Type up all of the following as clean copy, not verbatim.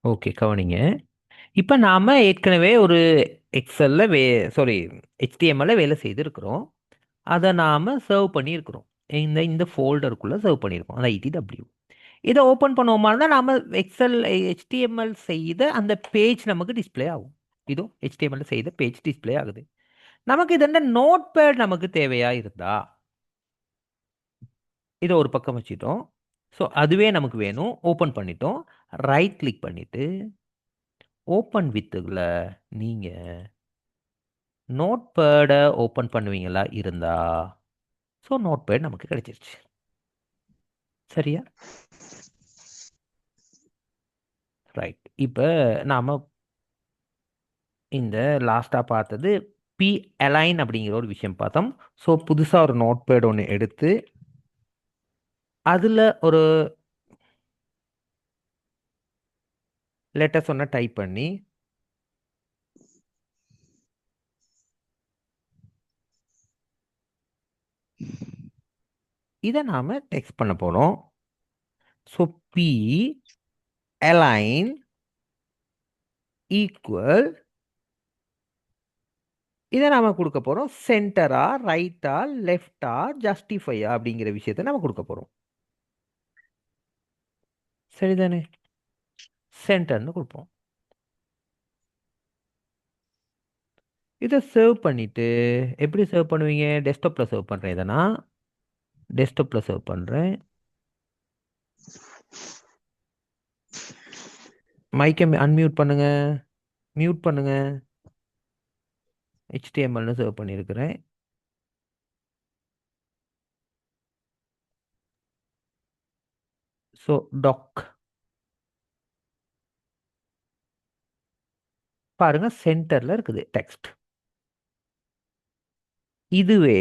Okay, கவனிங்க. இப்போ நாம ஏற்கனவே ஒரு எக்ஸல்ல சாரி, HTML வேலை செய்திருக்கிறோம். அதை நாம சர்வ் பண்ணியிருக்கிறோம். இந்த இந்த ஃபோல்டருக்குள்ள சர்வ் பண்ணியிருக்கோம், அந்த ITW. இதை ஓப்பன் பண்ணுவோமா இருந்தால் நாம எக்ஸல் HTML செய்த அந்த பேஜ் நமக்கு டிஸ்ப்ளே ஆகும். இதோ HTML செய்த பேஜ் டிஸ்ப்ளே ஆகுது. நமக்கு இது நோட் பேட் நமக்கு தேவையா இருந்தா இதை ஒரு பக்கம் வச்சுட்டோம். ஸோ அதுவே நமக்கு வேணும். ஓப்பன் பண்ணிட்டோம். ரைட் கிளிக் பண்ணிட்டு ஓப்பன் வித்துல நீங்க நோட் பேடை ஓப்பன் பண்ணுவீங்களா இருந்தா, ஸோ நோட் பேட் நமக்கு கிடைச்சிருச்சு. சரியா? ரைட். இப்போ நாம இந்த லாஸ்ட்டாக பார்த்தது பி அலைன் அப்படிங்கிற ஒரு விஷயம் பார்த்தோம். ஸோ புதுசாக ஒரு நோட் பேட் ஒன்று எடுத்து அதில் ஒரு லெட்டர்ஸ் ஒன்று டைப் பண்ணி இதை நாம் டெக்ஸ்ட் பண்ண போகிறோம். ஸோ பி அலைன் ஈக்குவல், இதை நாம் கொடுக்க போகிறோம் சென்டரா, ரைட்டா, லெஃப்டா, ஜஸ்டிஃபையா அப்படிங்கிற விஷயத்தை நம்ம கொடுக்க போகிறோம். சரிதானே? சென்டர்னு கொடுப்போம். இதை சர்வ் பண்ணிட்டு எப்படி சர்வ் பண்ணுவீங்க? டெஸ்க்டாப்பில் சர்வ் பண்ணுறேன். இதை நான் டெஸ்க்டாப்பில் சர்வ் பண்ணுறேன். மைக்கை அன்மியூட் பண்ணுங்க, மியூட் பண்ணுங்க. HTMLனு சர்வ் பண்ணியிருக்கிறேன். ஸோ டாக் பாருங்க, சென்டர்ல இருக்குது டெக்ஸ்ட். இதுவே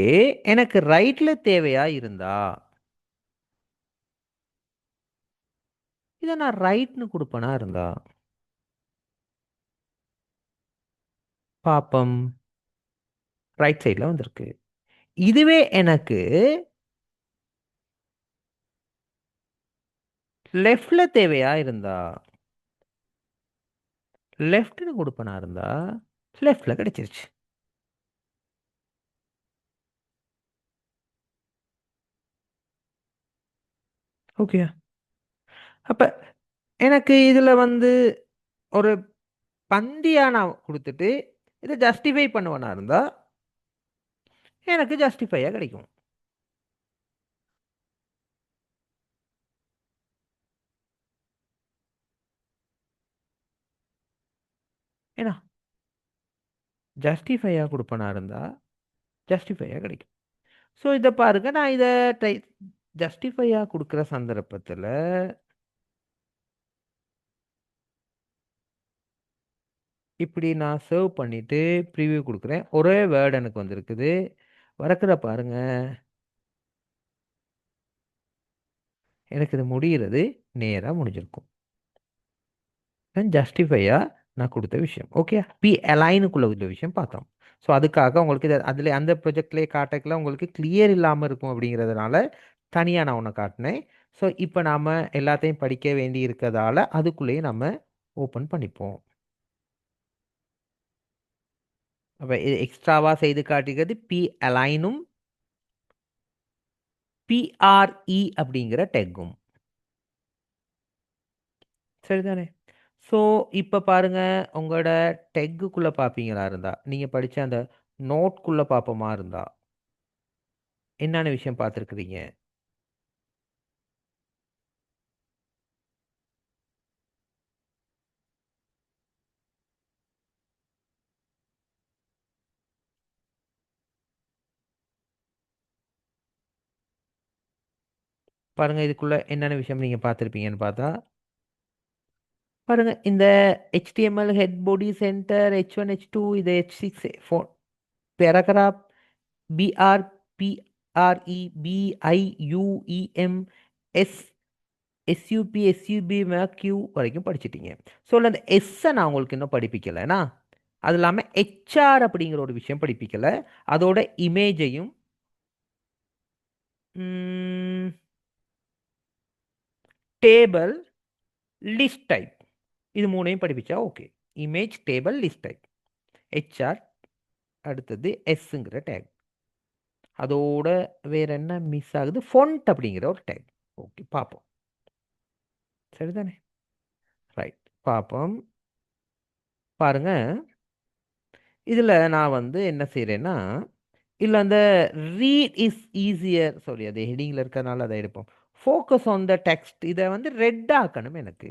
எனக்கு ரைட்ல தேவையா இருந்தா இதை நான் ரைட்னு கொடுப்பனா இருந்தா பாப்பம், ரைட் சைடில் வந்திருக்கு. இதுவே எனக்கு லெஃப்ட்ல தேவையா இருந்தா லெஃப்ட்னு கொடுப்பனா இருந்தா லெஃப்ட்ல கிடைச்சிருச்சு. ஓகே. அப்ப எனக்கு இதுல ஒரு பந்தியா நான் கொடுத்துட்டு இதை ஜஸ்டிஃபை பண்ணுவனா இருந்தா எனக்கு ஜஸ்டிஃபையா கிடைக்கும். ஏன்னா ஜஸ்டிஃபையா கொடுப்பனா இருந்தா ஜஸ்டிஃபையா கிடைக்கும். ஸோ இதை பாருங்க, நான் இதை ஜஸ்டிஃபையா கொடுக்குற சந்தர்ப்பத்தில் இப்படி நான் சர்வ் பண்ணிட்டு ப்ரிவியூ கொடுக்குறேன். ஒரே வேர்டு எனக்கு வந்திருக்குது. வரக்கிற பாருங்க, எனக்கு இது முடிகிறது நேராக முடிஞ்சிருக்கும். ஜஸ்டிஃபையா நான் கொடுத்த விஷயம். ஓகே, பி அலைனுக்குள்ள உள்ள விஷயம் பார்த்தோம். ஸோ அதுக்காக உங்களுக்கு அதில் அந்த ப்ரொஜெக்ட்லேயே காட்டக்கல உங்களுக்கு கிளியர் இல்லாமல் இருக்கும் அப்படிங்கிறதுனால தனியாக நான் ஒன்று காட்டினேன். ஸோ இப்போ நாம் எல்லாத்தையும் படிக்க வேண்டி இருக்கிறதால அதுக்குள்ளேயே நம்ம ஓப்பன் பண்ணிப்போம். அப்போ இது எக்ஸ்ட்ராவாக செய்து காட்டுகிறது பி அலைனும் PRE அப்படிங்கிற டெக்கும். சரிதானே? ஸோ இப்போ பாருங்க, உங்களோட டெக்குக்குள்ளே பார்ப்பீங்களா இருந்தா, நீங்கள் படித்த அந்த நோட்குள்ளே பார்ப்போமா இருந்தா என்னென்ன விஷயம் பார்த்துருக்குறீங்க? பாருங்க, இதுக்குள்ள என்னென்ன விஷயம் நீங்கள் பார்த்துருப்பீங்கன்னு பார்த்தா பாருங்க, இந்த HTML ஹெட் பாடி சென்டர் H1 H2 இது H6 4 paragraph BR PRE BIUEM S SUP Q வரைக்கும் படிச்சிட்டீங்க. ஸோ அந்த எஸ்ஸை நான் உங்களுக்கு இன்னும் படிப்பிக்கலைன்னா, அது இல்லாமல் HR அப்படிங்கிற ஒரு விஷயம் படிப்பிக்கலை. அதோட இமேஜையும் டேபிள் லிஸ்ட் டைப் இது மூணையும் படிப்பிச்சா okay. Image table list type, HR, அடுத்தது எஸ்ஸுங்கிற டேக். அதோட வேற என்ன மிஸ் ஆகுது? ஃபொண்ட் அப்படிங்கிற ஒரு டேக். ஓகே பார்ப்போம். சரிதானே? ரைட் பார்ப்போம். பாருங்க, இதில் நான் வந்து என்ன செய்கிறேன்னா, இல்லை அந்த ரீட் இஸ் ஈஸியர், சாரி அது ஹெடிங்கில் இருக்கிறதுனால அதை எடுப்போம். ஃபோக்கஸ் ஆன் த டெக்ஸ்ட், இதை வந்து ரெட் ஆக்கணும் எனக்கு.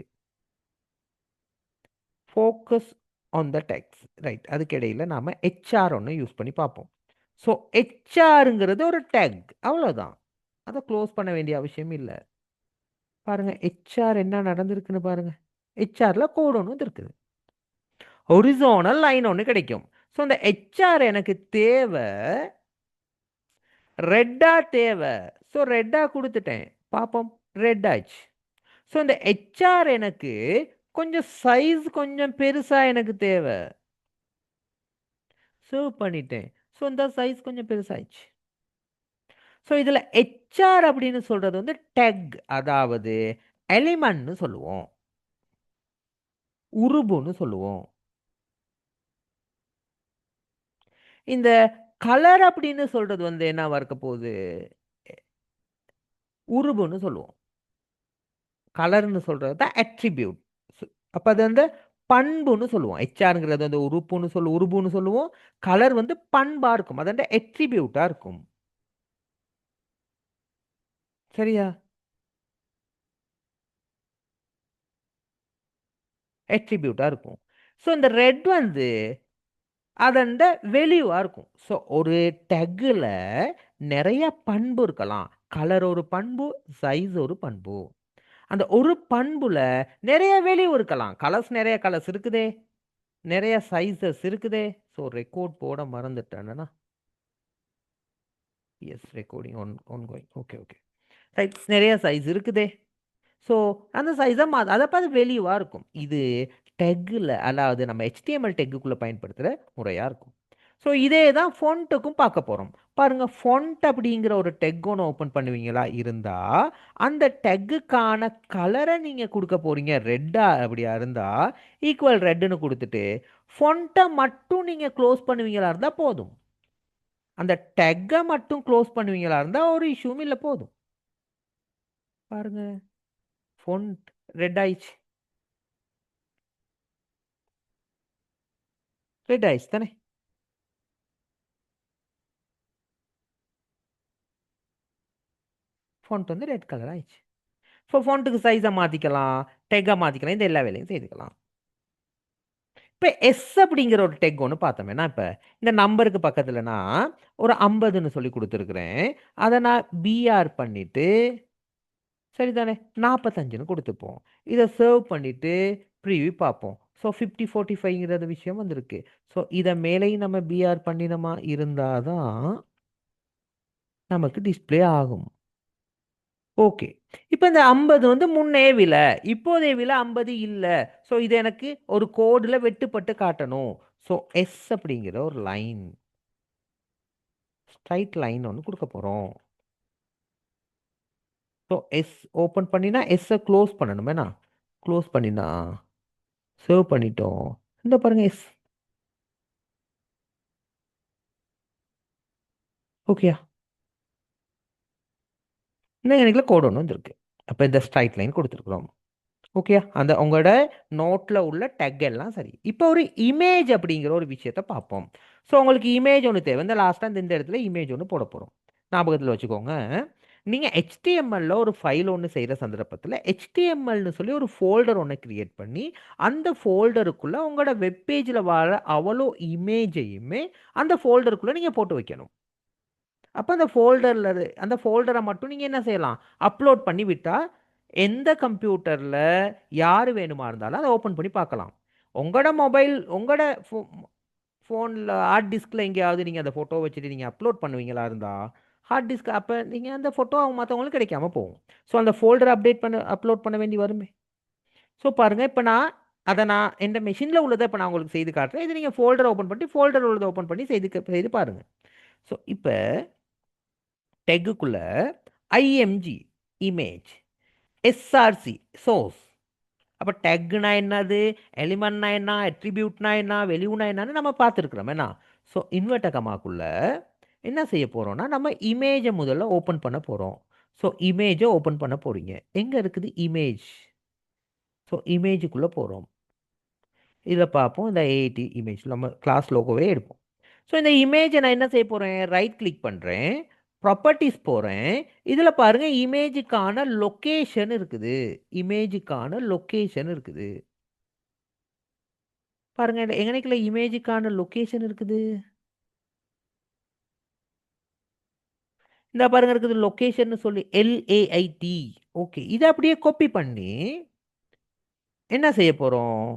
Focus on the text, right. அதுக்கு இடையில நாம் ஹெச்ஆர் ஒன்று யூஸ் பண்ணி பார்ப்போம். ஸோ ஹெச்ஆருங்கிறது ஒரு டேக், அவ்வளோதான். அதை க்ளோஸ் பண்ண வேண்டிய அவசியம் இல்லை. பாருங்க ஹெச்ஆர் என்ன நடந்திருக்குன்னு பாருங்க. ஹெச்ஆரில் கோடு ஒன்று இருக்குது, ஹொரிசோனல் லைன் ஒன்று கிடைக்கும். ஸோ அந்த ஹெச்ஆர் எனக்கு தேவை, ரெட்டாக தேவை. ஸோ ரெட்டாக கொடுத்துட்டேன், பார்ப்போம். ரெட் ஆச்சு. ஸோ இந்த ஹெச்ஆர் எனக்கு கொஞ்சம் சைஸ் கொஞ்சம் பெருசாக எனக்கு தேவை, சேவ் பண்ணிட்டேன். ஸோ இந்த சைஸ் கொஞ்சம் பெருசாயிடுச்சு. ஸோ இதில் ஹெச்ஆர் அப்படின்னு சொல்கிறது வந்து டெக், அதாவது எலிமெண்ட்னு சொல்லுவோம், உருபுன்னு சொல்லுவோம். இந்த கலர் அப்படின்னு சொல்கிறது வந்து என்னவா இருக்க போகுது? உருபுன்னு சொல்லுவோம். கலர்னு சொல்கிறது தான் அட்ரிபியூட். அப்போ அது வந்து பண்புன்னு சொல்லுவோம். ஹெச்ஆருங்கிறது வந்து உருபுன்னு சொல்லுவோம். கலர் வந்து பண்பாக இருக்கும், அது வந்து அட்ரிபியூட்டாக இருக்கும். சரியா? அட்ரிபியூட்டாக இருக்கும். ஸோ இந்த ரெட் வந்து அதண்ட வெளிவாக இருக்கும். ஸோ ஒரு டெக்கில் நிறைய பண்பு இருக்கலாம். கலர் ஒரு பண்பு, சைஸ் ஒரு பண்பு. அந்த ஒரு பண்புல நிறைய வெளிவு இருக்கலாம். கலர்ஸ் நிறைய கலர்ஸ் இருக்குதே, நிறைய சைஸஸ் இருக்குதே. ஸோ ரெக்கார்ட் போட மறந்துட்டேன்னா, yes recording on going. Okay okay right. நிறைய சைஸ் இருக்குதே. ஸோ அந்த சைஸை அதை பார்த்து வெளியுவாக இருக்கும். இது டெக்கில், அதாவது நம்ம HTML டெக்குக்குள்ளே பயன்படுத்துகிற முறையாக இருக்கும். ஸோ இதே தான் ஃபொண்ட்டுக்கும் பார்க்க போகிறோம். பாருங்கள், ஃபொண்ட் அப்படிங்கிற ஒரு டெக் ஒன்று ஓப்பன் பண்ணுவீங்களா இருந்தால், அந்த டெக்குக்கான கலரை நீங்கள் கொடுக்க போகிறீங்க ரெட்டாக அப்படியா இருந்தால் ஈக்குவல் ரெட்டுன்னு கொடுத்துட்டு ஃபொண்ட்டை மட்டும் நீங்கள் க்ளோஸ் பண்ணுவீங்களா இருந்தால் போதும். அந்த டெக்கை மட்டும் க்ளோஸ் பண்ணுவீங்களா இருந்தால் ஒரு இஷ்யூவும் இல்லை, போதும். பாருங்க, ஃபொண்ட் ரெட் ஆயிடுச்சு. ரெட் ஆயிடுச்சு தானே? ஃபொண்ட் வந்து ரெட் கலர் ஆயிடுச்சு. ஸோ ஃபொண்ட்டுக்கு சைஸை மாற்றிக்கலாம், டெக்கை மாற்றிக்கலாம், இந்த எல்லா வேலையும் செய்துக்கலாம். இப்போ எஸ் அப்படிங்கிற ஒரு டெக் ஒன்று பார்த்தோமேனா, இப்போ இந்த நம்பருக்கு பக்கத்தில் நான் ஒரு 50ன்னு சொல்லி கொடுத்துருக்குறேன். அதை நான் பிஆர் பண்ணிவிட்டு, சரிதானே, 45ன்னு கொடுத்துப்போம். இதை சேவ் பண்ணிவிட்டு ப்ரீவியூ பார்ப்போம். ஸோ 5045ங்கிறது விஷயம் வந்திருக்கு. ஸோ இதை மேலேயும் நம்ம பிஆர் பண்ணினோமா இருந்தால் தான் நமக்கு டிஸ்பிளே ஆகும். ஓகே. இப்போ இந்த 50 வந்து முன்னே விலை, இப்போதைய விலை 50 இல்லை. ஸோ இது எனக்கு ஒரு கோடில் வெட்டுப்பட்டு காட்டணும். ஸோ எஸ் அப்படிங்கிற ஒரு லைன், ஸ்ட்ரைட் லைன் ஒன்று கொடுக்க போகிறோம். ஸோ எஸ் ஓப்பன் பண்ணினா எஸ்ஸை க்ளோஸ் பண்ணணுமேண்ணா, க்ளோஸ் பண்ணினா சேவ் பண்ணிட்டோம். இந்த பாருங்க எஸ். ஓகேயா? இந்த எனக்குல கோடு ஒன்று வந்துருக்கு. அப்போ இந்த ஸ்ட்ரைட் லைன் கொடுத்துருக்குறோம். ஓகே, அந்த உங்களோட நோட்டில் உள்ள டெக் எல்லாம் சரி. இப்போ ஒரு இமேஜ் அப்படிங்கிற ஒரு விஷயத்தை பார்ப்போம். ஸோ உங்களுக்கு இமேஜ் ஒன்று தேவை. இந்த லாஸ்ட்டாக இந்த இடத்துல இமேஜ் ஒன்று போட போகிறோம். ஞாபகத்தில் வச்சுக்கோங்க. நீங்கள் HTML ஒரு ஃபைல் ஒன்று செய்கிற சந்தர்ப்பத்தில் HTMLனு சொல்லி ஒரு ஃபோல்டர் ஒன்று கிரியேட் பண்ணி அந்த ஃபோல்டருக்குள்ளே உங்களோட வெப்பேஜில் வர அவ்வளோ இமேஜையுமே அந்த ஃபோல்டருக்குள்ளே நீங்கள் போட்டு வைக்கணும். அப்போ அந்த ஃபோல்டரை மட்டும் நீங்கள் என்ன செய்யலாம், அப்லோட் பண்ணி விட்டால் எந்த கம்ப்யூட்டரில் யார் வேணுமா இருந்தாலும் அதை ஓப்பன் பண்ணி பார்க்கலாம். உங்களோட மொபைல், உங்களோட ஃபோனில் ஹார்ட் டிஸ்கில் எங்கேயாவது நீங்கள் அந்த ஃபோட்டோ வச்சுட்டு நீங்கள் அப்லோட் பண்ணுவீங்களா இருந்தால் ஹார்ட் டிஸ்க், அப்போ நீங்கள் அந்த ஃபோட்டோ மற்றவங்களுக்கு கிடைக்காம போகும். ஸோ அந்த ஃபோல்டரை அப்லோட் பண்ண வேண்டி வருமே. ஸோ பாருங்கள், இப்போ நான் எந்த மெஷினில் உள்ளதை இப்போ நான் உங்களுக்கு செய்து காட்டுறேன். இது நீங்கள் ஃபோல்டர் ஓப்பன் பண்ணி ஃபோல்டர் உள்ளதை ஓப்பன் பண்ணி செய்து பாருங்கள். ஸோ இப்போ டெக்குக்குள்ள IMG இமேஜ், SRC சோர்ஸ், அப்போ டேக்னா என்னது, எலிமெண்ட்னா என்ன, அட்ரிபியூட்னா என்ன, வெளியூனா என்னன்னு நம்ம பார்த்துருக்குறோம் என்ன. ஸோ இன்வெர்டர் கமாக்குள்ள என்ன செய்ய போகிறோம்னா நம்ம இமேஜை முதல்ல ஓப்பன் பண்ண போகிறோம். ஸோ இமேஜை ஓப்பன் பண்ண போகிறீங்க. எங்கே இருக்குது இமேஜ்? ஸோ இமேஜுக்குள்ளே போகிறோம். இதில் பார்ப்போம். இந்த ஏஐடி இமேஜ் நம்ம கிளாஸ் லோகோவே எடுப்போம். ஸோ இந்த இமேஜை நான் என்ன செய்ய போகிறேன், ரைட் கிளிக் பண்ணுறேன், ப்ராப்பர்ட்டிஸ் போகிறேன். இதில் பாருங்கள் இமேஜுக்கான லொக்கேஷன் இருக்குது. இமேஜுக்கான லொக்கேஷன் இருக்குது. பாருங்க எங்கனைக்குள்ள இமேஜுக்கான லொக்கேஷன் இருக்குது. இந்த பாருங்க இருக்குது லொக்கேஷன் சொல்லி LAIT. ஓகே, இதை அப்படியே காப்பி பண்ணி என்ன செய்ய போகிறோம்,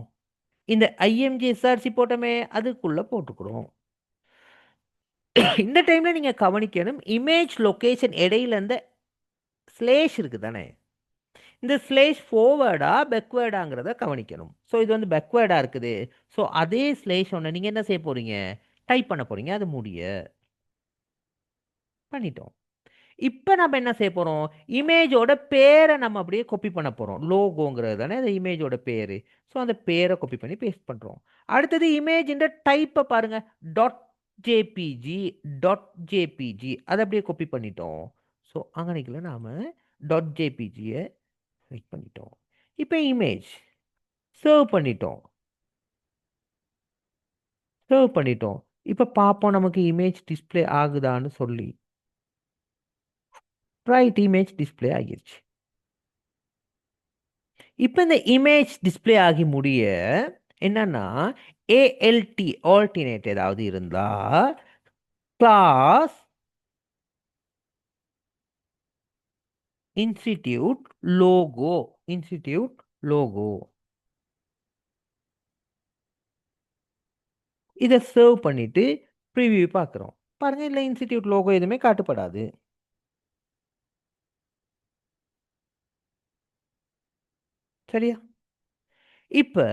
இந்த IMGSRC போட்டோமே அதுக்குள்ளே போட்டுக்கிறோம். இந்த டைமில் நீங்கள் கவனிக்கணும், இமேஜ் லொக்கேஷன் இடையில இந்த ஸ்லேஷ் இருக்குது தானே, இந்த ஸ்லேஷ் ஃபார்வேர்டா பேக்வேர்டாங்கிறத கவனிக்கணும். ஸோ இது வந்து பேக்வேர்டாக இருக்குது. ஸோ அதே ஸ்லேஷ் ஒன்று நீங்கள் என்ன செய்ய போகிறீங்க, டைப் பண்ண போகிறீங்க. அது முடிய பண்ணிட்டோம். இப்போ நம்ம என்ன செய்ய போகிறோம், இமேஜோட பேரை நம்ம அப்படியே காப்பி பண்ண போகிறோம். லோகோங்கிறது தானே அந்த இமேஜோட பேர். ஸோ அந்த பேரை காப்பி பண்ணி பேஸ்ட் பண்ணுறோம். அடுத்தது இமேஜின் டைப்பை பாருங்க, டாட் ஜேபிஜி, டாட் ஜேபிஜி அதை அப்படியே காப்பி பண்ணிட்டோம். ஸோ அங்கனைக்குள்ள நாம் டாட் ஜேபிஜியை கிளிக் பண்ணிட்டோம். இப்போ இமேஜ் சர்வ் பண்ணிட்டோம். சர்வ் பண்ணிட்டோம். இப்போ பார்ப்போம் நமக்கு இமேஜ் டிஸ்ப்ளே ஆகுதான்னு சொல்லி. ரைட், இமேஜ் டிஸ்ப்ளே ஆகிருச்சு. இப்போ இந்த இமேஜ் டிஸ்ப்ளே ஆகி முடிய என்னன்னா ALT ஆல்டர்னேட் ஏதாவது இருந்தா class institute logo, institute logo இதை சர்வ் பண்ணிட்டு ப்ரிவியூ பார்க்குறோம். பாருங்க இல்லை இன்ஸ்டிடியூட் லோகோ எதுவுமே காட்டப்படாது. சரியா? இப்போ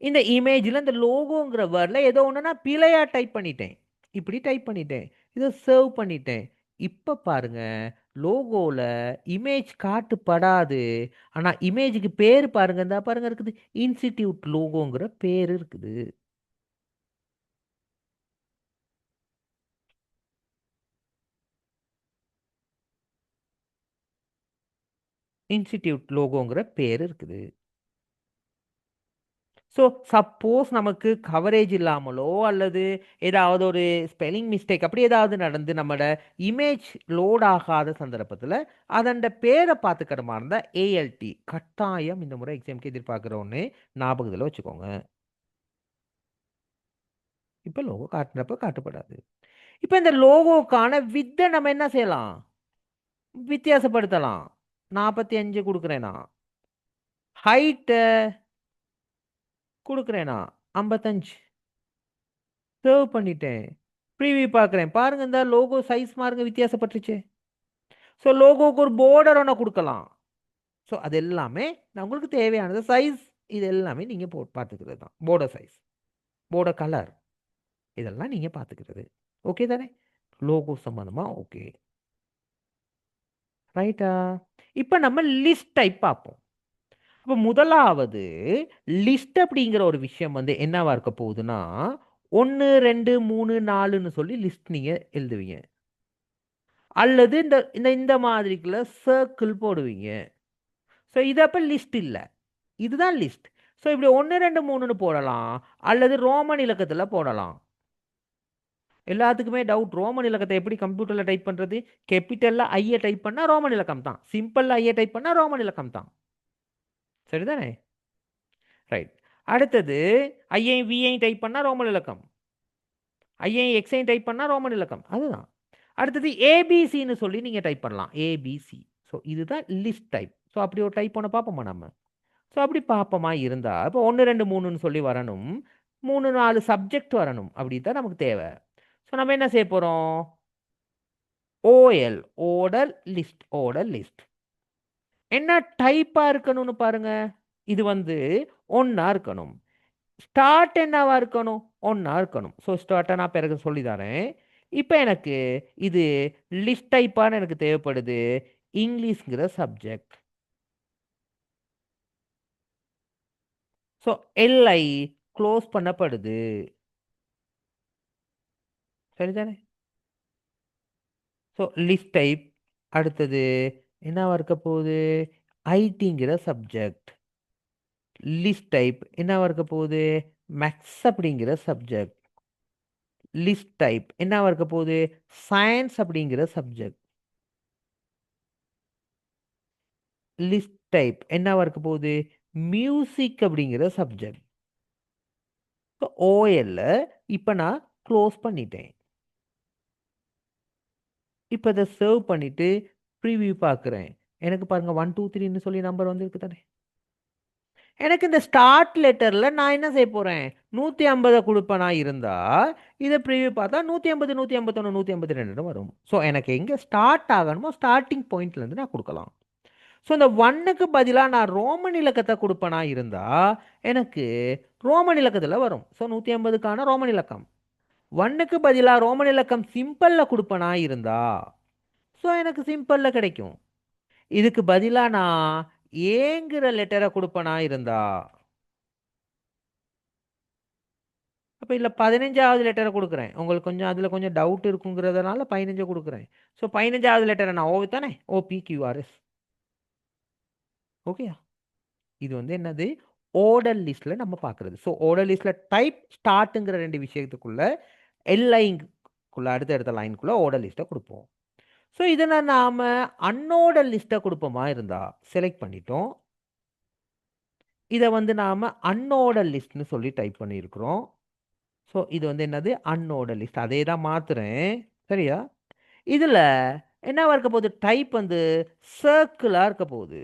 இந்த இமேஜில் இந்த லோகோங்கிற வேர்டில் ஏதோ ஒன்று நான் பிழையாக டைப் பண்ணிட்டேன். இப்படி டைப் பண்ணிட்டேன், இதை சர்வ் பண்ணிட்டேன். இப்போ பாருங்க லோகோவில் இமேஜ் காட்டுப்படாது. ஆனால் இமேஜுக்கு பேர் பாருங்க, இந்த பாருங்க இருக்குது இன்ஸ்டிடியூட் லோகோங்கிற பேர் இருக்குது. இன்ஸ்டிடியூட் லோகோங்கிற பேர் இருக்குது. ஸோ சப்போஸ் நமக்கு கவரேஜ் இல்லாமலோ அல்லது ஏதாவது ஒரு ஸ்பெல்லிங் மிஸ்டேக் அப்படி ஏதாவது நடந்து நம்மளோட இமேஜ் லோட் ஆகாத சந்தர்ப்பத்தில் அதண்ட பேரை பார்த்துக்கிற மாதிரி இருந்தால் ALT கட்டாயம் இந்த முறை எக்ஸாமுக்கு எதிர்பார்க்குறோன்னு ஞாபகத்தில் வச்சுக்கோங்க. இப்போ லோகோ காட்டுறப்ப காட்டப்படாது. இப்போ இந்த லோகோக்கான வித்தை நம்ம என்ன செய்யலாம், வித்தியாசப்படுத்தலாம். 45 கொடுக்குறேனா, ஹைட்டு கொடுக்குறேனா 55, சேவ் பண்ணிட்டேன். ப்ரீவியூ பார்க்குறேன். பாருங்க இந்த லோகோ சைஸ் பாருங்க வித்தியாசப்பட்டுருச்சு. ஸோ லோகோக்கு ஒரு பார்டர் ஒன்று கொடுக்கலாம். ஸோ அது எல்லாமே நான் உங்களுக்கு தேவையானது சைஸ் இது எல்லாமே நீங்கள் பார்த்துக்கிறது தான். பார்டர் சைஸ், பார்டர் கலர் இதெல்லாம் நீங்கள் பார்த்துக்கிறது. ஓகே தானே? லோகோ சம்மந்தமாக ஓகே ரைட்டா? இப்போ நம்ம லிஸ்ட் டைப் பார்ப்போம். அப்போ முதலாவது லிஸ்ட் அப்படிங்கிற ஒரு விஷயம் வந்து என்னவா இருக்க போகுதுன்னா 1 2 3 4ன்னு சொல்லி லிஸ்ட் நீங்கள் எழுதுவீங்க. அல்லது இந்த இந்த இந்த மாதிரிக்குள்ள சர்க்கிள் போடுவீங்க. ஸோ இது அப்போ லிஸ்ட் இல்லை, இதுதான் லிஸ்ட். ஸோ இப்படி 1 2 3ன்னு போடலாம் அல்லது ரோமன் இலக்கத்தில் போடலாம். எல்லாத்துக்குமே டவுட், ரோமன் இலக்கத்தை எப்படி கம்ப்யூட்டரில் டைப் பண்ணுறது? கேபிட்டலில் ஐயை டைப் பண்ணால் ரோமன் இலக்கம் தான், சிம்பிளில் ஐயை டைப் பண்ணால் ரோமன் இலக்கம் தான். சரிதானே? ரைட். அடுத்தது ஐயை விஐ டைப் பண்ணால் ரோமன் இலக்கம், ஐயை எக்ஸை டைப் பண்ணால் ரோமன் இலக்கம், அதுதான். அடுத்தது ஏபிசின்னு சொல்லி நீங்கள் டைப் பண்ணலாம், ஏபிசி. ஸோ இதுதான் லிஸ்ட் டைப். ஸோ அப்படி ஒரு டைப் ஒன்று பார்ப்போமா நம்ம? ஸோ அப்படி பார்ப்போமா இருந்தால் இப்போ 1 2 3ன்னு சொல்லி வரணும், 3 4 சப்ஜெக்ட் வரணும், அப்படி தான் நமக்கு தேவை. ஸோ நம்ம என்ன செய்ய போகிறோம், ஓஎல் ஓடர் லிஸ்ட், ஓடர் லிஸ்ட் என்ன டைப்பாக இருக்கணும்னு பாருங்க. இது வந்து ஒன்றா இருக்கணும். ஸ்டார்ட் என்னவா இருக்கணும், ஒன்றா இருக்கணும். ஸோ ஸ்டார்ட்டை நான் பிறகு சொல்லி தரேன். இப்போ எனக்கு இது லிஸ்ட் டைப்பான எனக்கு தேவைப்படுது, இங்கிலீஷ்ங்கிற சப்ஜெக்ட். ஸோ எல்ஐ க்ளோஸ் பண்ணப்படுது. சரிதானே? So list type. அடுத்தது என்னவா இருக்க போகுது? ஐடிங்கிற சப்ஜெக்ட். லிஸ்ட் டைப் என்னவா இருக்க போகுது? மேக்ஸ் அப்படிங்கிற சப்ஜெக்ட். லிஸ்ட் டைப் என்னவா இருக்க போகுது? சயின்ஸ் அப்படிங்கிற சப்ஜெக்ட். லிஸ்ட் டைப் என்னவா இருக்க போகுது? மியூசிக் அப்படிங்கிற சப்ஜெக்ட். ஸோ ஓஎல்ல இப்போ நான் க்ளோஸ் பண்ணிட்டேன். இப்போ இதை சர்வ் பண்ணிட்டு ப்ரீவியூ பார்க்குறேன். எனக்கு பாருங்க 1 2 3ன்னு சொல்லி நம்பர் வந்துருக்கு தானே. எனக்கு இந்த ஸ்டார்ட் லெட்டரில் நான் என்ன செய்ய போகிறேன்? 150 கொடுப்பேனா இருந்தா இதை ப்ரிவியூ பார்த்தா 150 151 152 வரும். ஸோ எனக்கு எங்கே ஸ்டார்ட் ஆகணுமோ ஸ்டார்டிங் பாயிண்ட்லேருந்து நான் கொடுக்கலாம். ஸோ இந்த ஒன்னுக்கு பதிலாக நான் ரோமன் இலக்கத்தை கொடுப்பேனா இருந்தா எனக்கு ரோமன் இலக்கத்தில் வரும். ஸோ 150க்கான ரோமன் இலக்கம். ஒன்னுக்கு பதிலாக ரோமன் இலக்கம் சிம்பிளில் கொடுப்பேனா இருந்தா ஸோ எனக்கு சிம்பிளில் கிடைக்கும். இதுக்கு பதிலாக நான் ஏங்கிற லெட்டரை கொடுப்பேனா இருந்தா அப்போ இல்லை 15வது லெட்டரை கொடுக்குறேன். உங்களுக்கு கொஞ்சம் அதில் கொஞ்சம் டவுட் இருக்குங்கிறதுனால 15 கொடுக்குறேன். ஸோ 15வது லெட்டரை நான் ஓ தானே, OPQRS. ஓகே, இது வந்து என்னது? ஓர்டர் லிஸ்ட்டில் நம்ம பார்க்குறது. ஸோ ஓர்டர் லிஸ்ட்டில் டைப் ஸ்டார்ட்டுங்கிற 2 விஷயத்துக்குள்ள எல்லைங்குள்ள அடுத்த லைனுக்குள்ளே ஓர்டர் லிஸ்ட்டை கொடுப்போம். ஸோ இதில் நாம் அன்ஆர்டர் லிஸ்ட்டை கொடுப்போமா இருந்தால் செலக்ட் பண்ணிட்டோம். இதை வந்து நாம் அன்ஆர்டர் லிஸ்ட்னு சொல்லி டைப் பண்ணியிருக்கிறோம். ஸோ இது வந்து என்னது? அன்ஆர்டர் லிஸ்ட். அதே தான் மாற்றுறேன். சரியா? இதில் என்னவா இருக்க போகுது? டைப் வந்து சர்க்கிளாக இருக்க போகுது.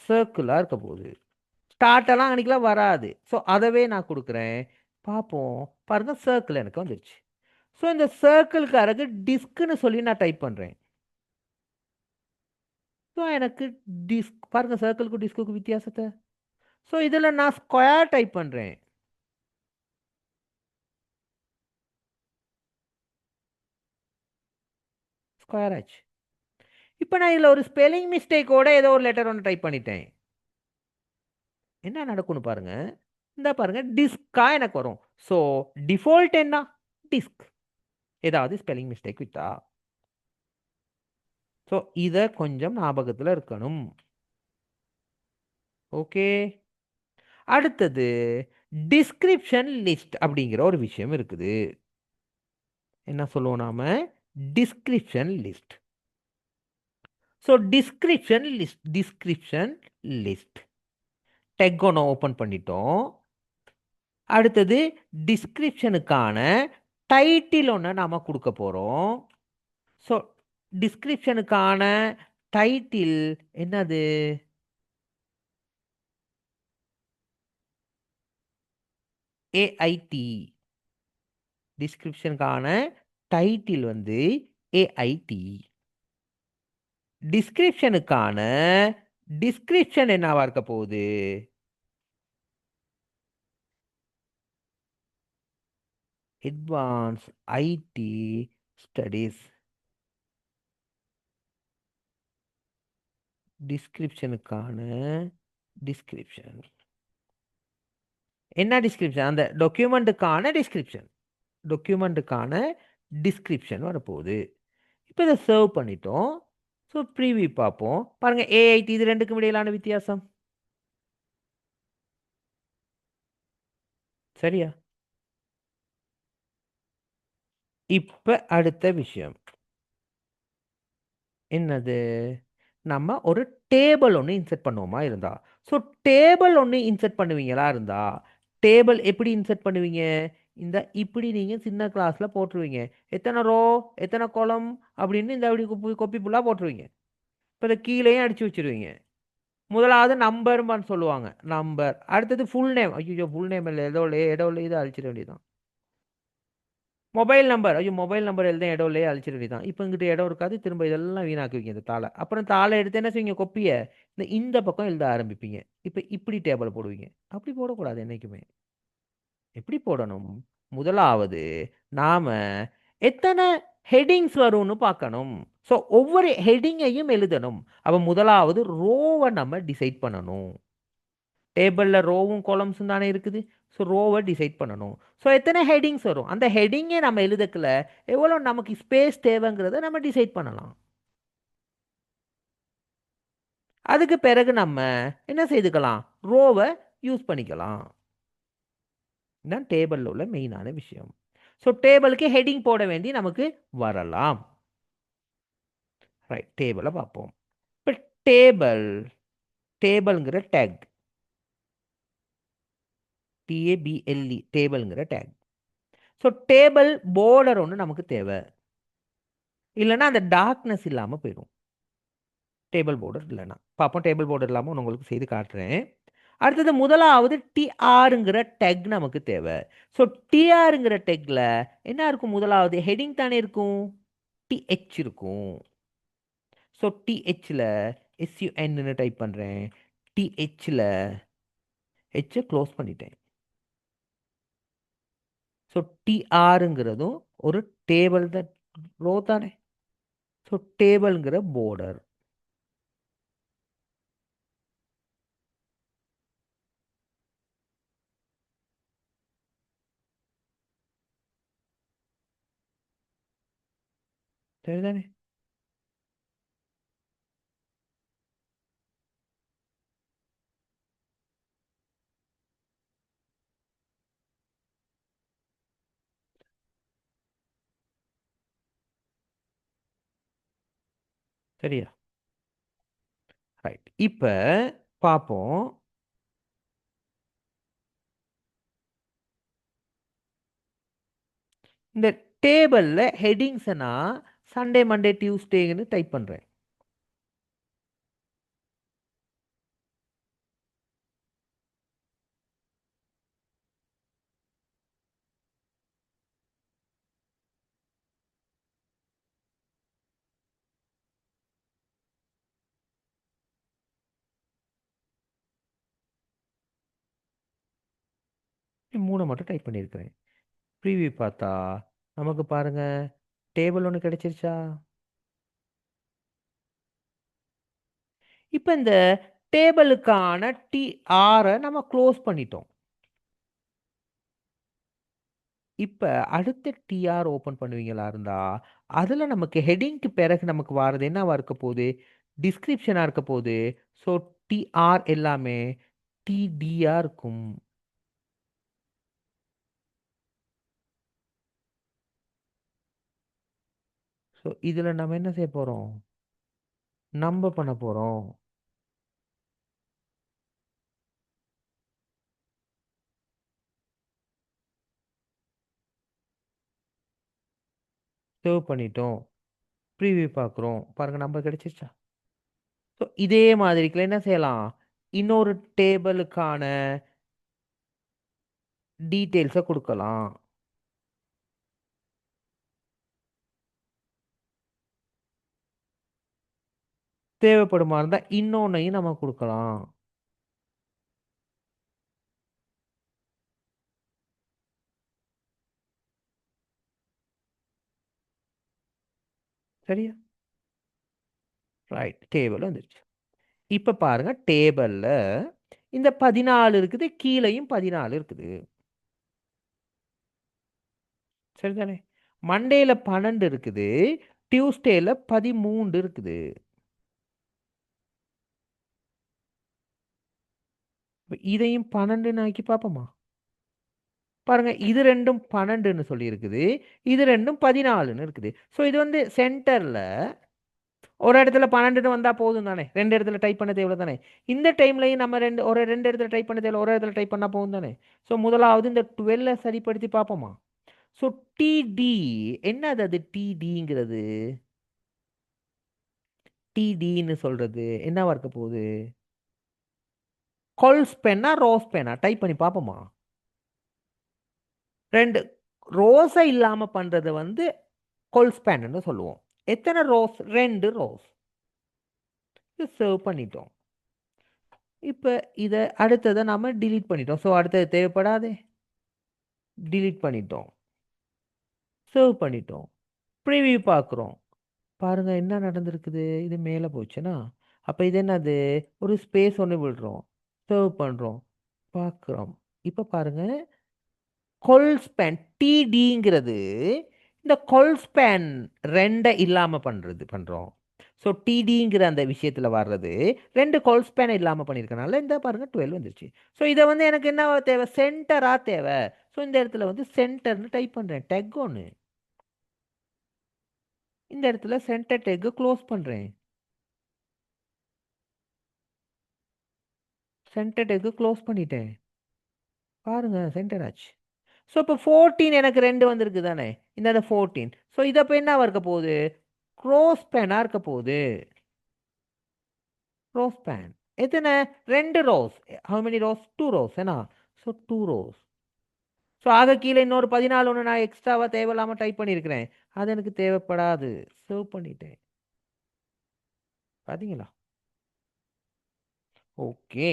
சர்க்கிளாக இருக்க போகுது. ஸ்டார்ட்டெல்லாம் அன்றைக்கெலாம் வராது. ஸோ அதவே நான் கொடுக்குறேன். பார்ப்போம். பாருங்கள், சர்க்கிள் எனக்கு வந்துருச்சு. ஸோ இந்த சர்க்கிள்காரருக்கு டிஸ்க்குன்னு சொல்லி நான் டைப் பண்ணுறேன். ஸோ எனக்கு டிஸ்க் பாருங்கள், சர்க்கிளுக்கும் டிஸ்க்குக்கும் வித்தியாசத்தை. ஸோ இதில் நான் ஸ்கொயர் டைப் பண்ணுறேன். ஸ்கொயர் ஆச்சு. இப்போ நான் இதில் ஒரு ஸ்பெல்லிங் மிஸ்டேக்கோட ஏதோ ஒரு லெட்டர் ஒன்று டைப் பண்ணிட்டேன். என்ன நடக்கும்னு பாருங்க. இந்த பாருங்க, டிஸ்கா எனக்கு வரும். ஸோ டிஃபால்ட் என்ன? டிஸ்க். ஏதாவது ஸ்பெல்லிங் மிஸ்டேக் விட்டா. ஸோ இதை கொஞ்சம் ஞாபகத்தில் இருக்கணும். ஓகே, அடுத்தது டிஸ்கிரிப்ஷன் லிஸ்ட் அப்படிங்கிற ஒரு விஷயம் இருக்குது. என்ன சொல்லுவோம் நாம? Description list. So description list tag ஒன்று ஓப்பன் பண்ணிட்டோம். அடுத்தது டிஸ்கிரிப்ஷனுக்கான டைட்டில் ஒன்று நாம் கொடுக்க போகிறோம். ஸோ டிஸ்கிரிப்ஷனுக்கான டைட்டில் என்னது? AIT. டிஸ்கிரிப்ஷனுக்கான டைட்டில் வந்து AIT. டிஸ்கிரிப்ஷனுக்கான டிஸ்கிரிப்ஷன் என்னவா இருக்க போகுது? Advance IT studies. டிஸ்கிரிப்ஷனுக்கான டிஸ்கிரிப்ஷன் என்ன? டிஸ்கிரிப்ஷன் அந்த டாக்குமெண்ட்டுக்கான டிஸ்கிரிப்ஷன். டாக்குமெண்ட்டுக்கான டிஸ்கிரிப்ஷன் வரப்போகுது. இப்போ இதை சர்வ் பண்ணிட்டோம். ஸோ ப்ரீவியூ பார்ப்போம். பாருங்க, AIT இது ரெண்டுக்கும் இடையிலான வித்தியாசம். சரியா? இப்போ அடுத்த விஷயம் என்னது? நம்ம ஒரு டேபிள் ஒன்று இன்சர்ட் பண்ணுவோமா இருந்தா. ஸோ டேபிள் ஒன்று இன்சர்ட் பண்ணுவீங்களா இருந்தா டேபிள் எப்படி இன்சர்ட் பண்ணுவீங்க? இந்த இப்படி நீங்கள் சின்ன கிளாஸில் போட்டுருவீங்க. எத்தனை ரோ எத்தனை காலம் அப்படின்னு இந்த அப்படி கொப்பி ஃபுல்லாக போட்டுருவீங்க. இப்போ இதை கீழேயும் அடித்து வச்சிருவீங்க. முதலாவது நம்பர்னு சொல்லுவாங்க, நம்பர். அடுத்தது ஃபுல் நேம். ஐயோ, ஃபுல் நேம் இல்லை, ஏதோ இதை அழிச்சிட வேண்டியதான். Mobile number. ஐயோ, மொபைல் நம்பர் எழுத இடம் இல்லையே, அழிச்சிட வேண்டியதான். இப்போ இங்கிட்ட இடம் இருக்காது, திரும்ப இதெல்லாம் வீணாக்குவீங்க இந்த தாளை. அப்புறம் தாளை எடுத்து என்ன செய்வீங்க? கொப்பியை இந்த பக்கம் எழுத ஆரம்பிப்பீங்க. இப்போ இப்படி டேபிள் போடுவீங்க. அப்படி போடக்கூடாது என்னைக்குமே. எப்படி போடணும்? முதலாவது நாம எத்தனை ஹெட்டிங்ஸ் வரும்னு பார்க்கணும். ஸோ ஒவ்வொரு ஹெட்டிங்கையும் எழுதணும். அப்போ முதலாவது ரோவை நம்ம டிசைட் பண்ணணும். டேபிளில் ரோவும் காலம்ஸும் தானே இருக்குது. ஸோ ரோவை டிசைட் பண்ணணும். ஸோ எத்தனை ஹெட்டிங்ஸ் வரும், அந்த ஹெட்டிங்கே நம்ம எழுதக்கல எவ்வளோ நமக்கு ஸ்பேஸ் தேவைங்கிறத நம்ம டிசைட் பண்ணலாம். அதுக்கு பிறகு நம்ம என்ன செய்துக்கலாம், ரோவை யூஸ் பண்ணிக்கலாம். இதுதான் டேபிளில் உள்ள மெயினான விஷயம். ஸோ டேபிளுக்கு ஹெட்டிங் போட வேண்டி நமக்கு வரலாம். ரைட், டேபிளை பார்ப்போம். இப்போ டேபிள், டேபிள்ங்கிற டேக், டிஏபிஎல்இ, டேபிள்ங்கிற டேக். ஸோ டேபிள் போர்டர் ஒன்று நமக்கு தேவை, இல்லைன்னா அந்த டார்க்னஸ் இல்லாமல் போயிடும். டேபிள் போர்டர் இல்லைன்னா பார்ப்போம். டேபிள் போர்டர் இல்லாமல் ஒன்று உங்களுக்கு செய்து காட்டுறேன். அடுத்தது முதலாவது டிஆருங்கிற டெக் நமக்கு தேவை. ஸோ டிஆருங்கிற டெக்ல என்ன இருக்கும், முதலாவது ஹெட்டிங் தானே இருக்கும், டிஹெச் இருக்கும். ஸோ டிஹெச்சில் எஸ்யூஎன்னு டைப் பண்ணுறேன். டிஹெச்சில் ஹெச்சை க்ளோஸ் பண்ணிட்டேன். ஸோ டிஆருங்கிறதும் ஒரு டேபிள் தான், ரோ தானே. ஸோ டேபிள்ங்கிற போர்டர். சரிதானே. சரியா. ரைட், இப்போ பார்ப்போம். இந்த டேபிளில் ஹெட்டிங்ஸை நான் சண்டே மண்டே டியூஸ்டேன்னு டைப் பண்ணுறேன். மூணை மட்டும் டைப் பண்ணியிருக்கிறேன். ப்ரீவியூ பார்த்தா நமக்கு பாருங்க டேபிள் ஒன்று கிடைச்சிருச்சா. இப்போ இந்த டேபிளுக்கான டிஆரை நம்ம க்ளோஸ் பண்ணிட்டோம். இப்போ அடுத்த டிஆர் ஓப்பன் பண்ணுவீங்களா இருந்தா அதில் நமக்கு ஹெட்டிங்க்கு பிறகு நமக்கு வாரது என்னவா இருக்க போகுது, டிஸ்கிரிப்ஷனாக இருக்க போகுது. ஸோ டிஆர் எல்லாமே டிடிஆர் இருக்கும். ஸோ இதில் நம்ம என்ன செய்ய போகிறோம், நம்ம பண்ண போகிறோம். சேவ் பண்ணிட்டோம். ப்ரீவியூ பார்க்குறோம். பாருங்கள் நம்பர் கிடைச்சிருச்சா. ஸோ இதே மாதிரிக்குள்ள என்ன செய்யலாம், இன்னொரு டேபிளுக்கான டீட்டெயில்ஸை கொடுக்கலாம். தேவைப்படுமா இருந்தால் இன்னொன்னையும் நம்ம கொடுக்கலாம். சரியா. ரைட், டேபிள் வந்துருச்சு. இப்போ பாருங்க டேபிளில் இந்த 14 இருக்குது, கீழேயும் 14 இருக்குது. சரிதானே. மண்டேல 12 இருக்குது, டியூஸ்டேல 13 இருக்குது. இப்ப இதையும் 12ன்னு ஆக்கி பார்ப்போமா. பாருங்க இது ரெண்டும் 12ன்னு சொல்லி இருக்குது, இது ரெண்டும் 14ன்னு இருக்குது. ஸோ இது வந்து சென்டரில் ஒரு இடத்துல 12ன்னு வந்தால் போதும் தானே, ரெண்டு இடத்துல டைப் பண்ண தேவை தானே. இந்த டைம்லையும் நம்ம ரெண்டு இடத்துல டைப் பண்ண தேவை, ஒரு இடத்துல டைப் பண்ணால் போதும் தானே. ஸோ முதலாவது இந்த 12 சரிப்படுத்தி பார்ப்போமா. ஸோ டிடி என்னது, அது டிடிங்கிறது, டிடின்னு சொல்றது என்னவா இருக்க போகுது, கொல்ஸ் பென்னா ரோஸ் பென்னா டைப் பண்ணி பார்ப்போமா. ரெண்டு ரோஸை இல்லாமல் பண்ணுறது வந்து கொல்ஸ் பென்னு சொல்லுவோம். எத்தனை ரோஸ், ரெண்டு ரோஸ். சேவ் பண்ணிட்டோம். இப்போ இதை அடுத்ததை நாம் டிலீட் பண்ணிட்டோம். ஸோ அடுத்தது தேவைப்படாதே, டிலீட் பண்ணிட்டோம். சேவ் பண்ணிட்டோம். ப்ரிவியூ பார்க்குறோம். பாருங்க என்ன நடந்திருக்குது, இது மேலே போச்சுன்னா அப்போ இது என்னது, ஒரு ஸ்பேஸ் ஒன்று விடுறோம். சர்வ் பண்றோம், பார்க்குறோம். இப்போ பாருங்க, கொல்ஸ்பேன் டிடிங்கிறது இந்த கொல்ஸ்பேன் ரெண்டை இல்லாமல் பண்றோம். ஸோ டிடிங்கிற அந்த விஷயத்தில் வர்றது ரெண்டு கொல்ஸ்பேனை இல்லாமல் பண்ணியிருக்கனால இந்த பாருங்க 12 வந்துருச்சு. ஸோ இதை வந்து எனக்கு என்ன தேவை, சென்டரா தேவை. ஸோ இந்த இடத்துல வந்து சென்டர்னு டைப் பண்ணுறேன், டெக் ஒன்று. இந்த இடத்துல சென்டர் டெக் க்ளோஸ் பண்ணுறேன். சென்டர் டெக் க்ளோஸ் பண்ணிட்டேன். பாருங்க சென்டர் ஆச்சு. ஸோ இப்போ 14 எனக்கு ரெண்டு வந்திருக்கு தானே, இந்த 14. ஸோ இதை இப்போ என்ன இருக்க போகுது, க்ளோஸ் பேனாக இருக்க போகுது. ரோஸ் பேன் எத்தனை, ரெண்டு rows. How many rows, two rows ஏன்னா. So two rows. ஸோ ஆக கீழே இன்னொரு 14 ஒன்று நான் எக்ஸ்ட்ராவாக தேவையில்லாமல் டைப் பண்ணியிருக்கிறேன். அது எனக்கு தேவைப்படாது, சேவ் பண்ணிட்டேன். பார்த்தீங்களா? ஓகே.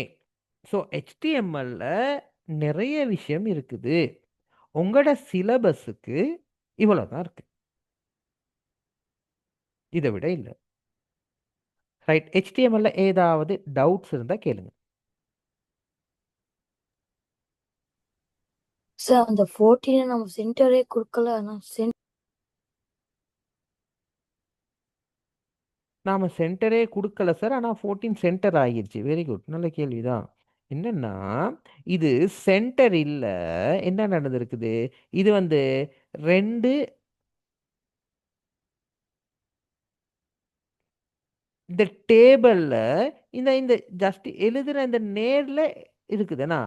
ஸோ ஹெச்டிஎம்எல்ல நிறைய விஷயம் இருக்குது. உங்களோட சிலபஸுக்கு இவ்வளோ தான் இருக்கு, இதை விட இல்லை. ரைட், ஹெச்டிஎம்எல்ல ஏதாவது டவுட்ஸ் இருந்தால் கேளுங்க. சார் அந்த 14 நம்ம சென்டரே கொடுக்கல. ஆனால் நாம் சென்டரே கொடுக்கல சார், ஆனால் 14 சென்டர் ஆகிருச்சு. வெரி குட், நல்ல கேள்விதான். என்னன்னா இது சென்டர் இல்லை, என்ன நடந்திருக்குது, இது வந்து ரெண்டு இந்த டேபிளில் இந்த இந்த ஜஸ்ட் எழுதுகிற இந்த நேரில் இருக்குதுண்ணா.